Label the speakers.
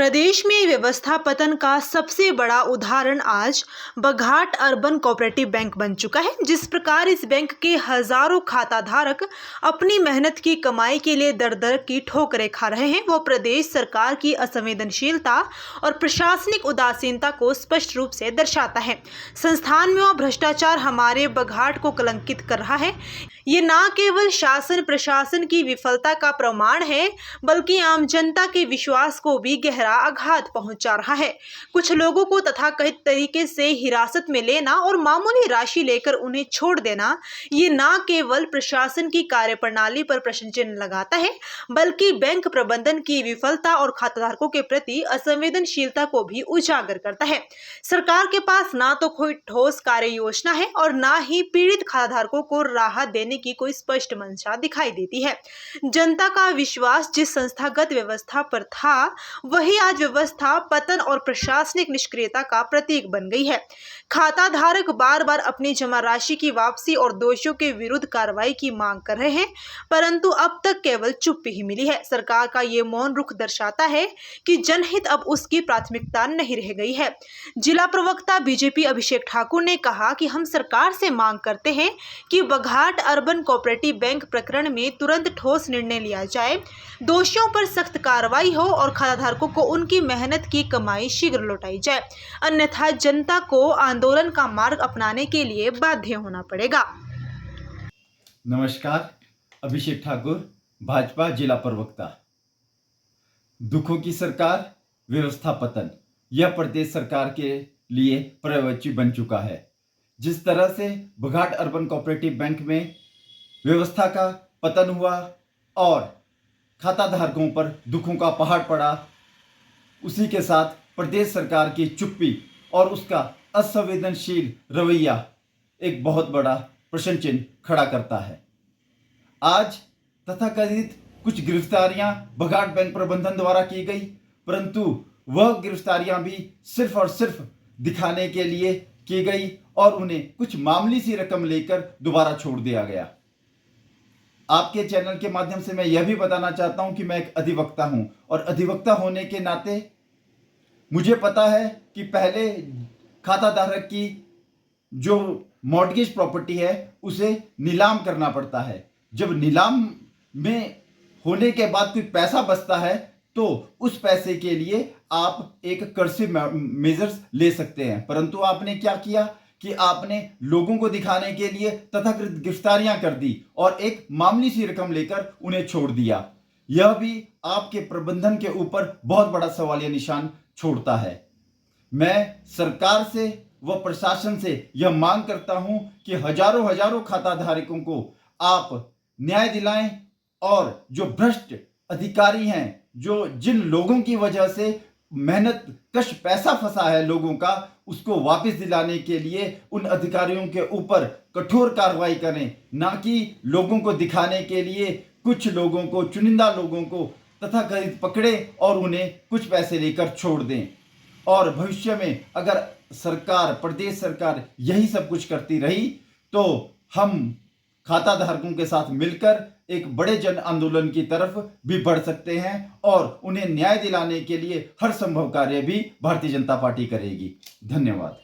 Speaker 1: प्रदेश में व्यवस्था पतन का सबसे बड़ा उदाहरण आज बघाट अर्बन कोऑपरेटिव बैंक बन चुका है। जिस प्रकार इस बैंक के हजारों खाता धारक अपनी मेहनत की कमाई के लिए दर दर की ठोकरें खा रहे हैं, वो प्रदेश सरकार की असंवेदनशीलता और प्रशासनिक उदासीनता को स्पष्ट रूप से दर्शाता है। संस्थान में भ्रष्टाचार हमारे बघाट को कलंकित कर रहा है। ये न केवल शासन प्रशासन की विफलता का प्रमाण है, बल्कि आम जनता के विश्वास को भी गहरा आघात पहुंचा रहा है। कुछ लोगों को तथाकथित तरीके से हिरासत में लेना और मामूली राशि लेकर उन्हें छोड़ देना, ये न केवल प्रशासन की कार्यप्रणाली पर प्रश्न चिन्ह लगाता है, बल्कि बैंक प्रबंधन की विफलता और खाताधारकों के प्रति असंवेदनशीलता को भी उजागर करता है। सरकार के पास ना तो कोई ठोस कार्य योजना है और ना ही पीड़ित खाताधारकों को राहत देने की कोई स्पष्ट मंशा दिखाई देती है। जनता का विश्वास जिस संस्थागत व्यवस्था पर था, वही आज व्यवस्था पतन और प्रशासनिक निष्क्रियता का प्रतीक बन गई है। खाता धारक बार बार अपनी जमा राशि की वापसी और दोषियों के विरुद्ध कार्रवाई की मांग कर रहे हैं, परंतु अब तक केवल चुप्पी ही मिली है। सरकार का ये मौन रुख दर्शाता है कि जनहित अब उसकी प्राथमिकता नहीं रह गई है। जिला प्रवक्ता बीजेपी अभिषेक ठाकुर ने कहा कि हम सरकार से मांग करते हैं कि बघाट अर्बन कोऑपरेटिव बैंक प्रकरण में तुरंत ठोस निर्णय लिया जाए, दोषियों पर सख्त कार्रवाई हो और खाताधारकों को उनकी मेहनत की कमाई शीघ्र लौटाई जाए, अन्यथा जनता को आंदोलन का मार्ग अपनाने के लिए बाध्य होना पड़ेगा।
Speaker 2: नमस्कार, अभिषेक ठाकुर, भाजपा जिला प्रवक्ता। दुखों की सरकार, व्यवस्था पतन, यह प्रदेश सरकार के लिए पर्यायवाची बन चुका है। जिस तरह से बघाट अर्बन कोऑपरेटिव बैंक में व्यवस्था का पतन हुआ और खाता धारकों पर दुखों का पहाड़ पड़ा, उसी के साथ प्रदेश सरकार की चुप्पी और उसका असंवेदनशील रवैया एक बहुत बड़ा प्रश्न चिन्ह खड़ा करता है। आज तथाकथित कुछ गिरफ्तारियां बघाट बैंक प्रबंधन द्वारा की गई, परंतु वह गिरफ्तारियां भी सिर्फ और सिर्फ दिखाने के लिए की गई और उन्हें कुछ मामूली सी रकम लेकर दोबारा छोड़ दिया गया। आपके चैनल के माध्यम से मैं यह भी बताना चाहता हूं कि मैं एक अधिवक्ता हूं और अधिवक्ता होने के नाते मुझे पता है कि पहले खाता धारक की जो मॉर्टगेज प्रॉपर्टी है उसे नीलाम करना पड़ता है। जब नीलाम में होने के बाद कोई पैसा बचता है तो उस पैसे के लिए आप एक कर्सिव मेजर्स ले सकते हैं, परंतु आपने क्या किया कि आपने लोगों को दिखाने के लिए तथाकथित गिरफ्तारियां कर दी और एक मामूली सी रकम लेकर उन्हें छोड़ दिया। यह भी आपके प्रबंधन के ऊपर बहुत बड़ा सवालिया निशान छोड़ता है। मैं सरकार से व प्रशासन से यह मांग करता हूं कि हजारों हजारों खाता धारकों को आप न्याय दिलाएं और जो भ्रष्ट अधिकारी हैं, जो जिन लोगों की वजह से मेहनत कश पैसा फंसा है लोगों का, उसको वापस दिलाने के लिए उन अधिकारियों के ऊपर कठोर कार्रवाई करें, ना कि लोगों को दिखाने के लिए कुछ लोगों को, चुनिंदा लोगों को तथाकथित पकड़े और उन्हें कुछ पैसे लेकर छोड़ दें। और भविष्य में अगर सरकार, प्रदेश सरकार यही सब कुछ करती रही तो हम खाता धारकों के साथ मिलकर एक बड़े जन आंदोलन की तरफ भी बढ़ सकते हैं और उन्हें न्याय दिलाने के लिए हर संभव कार्य भी भारतीय जनता पार्टी करेगी। धन्यवाद।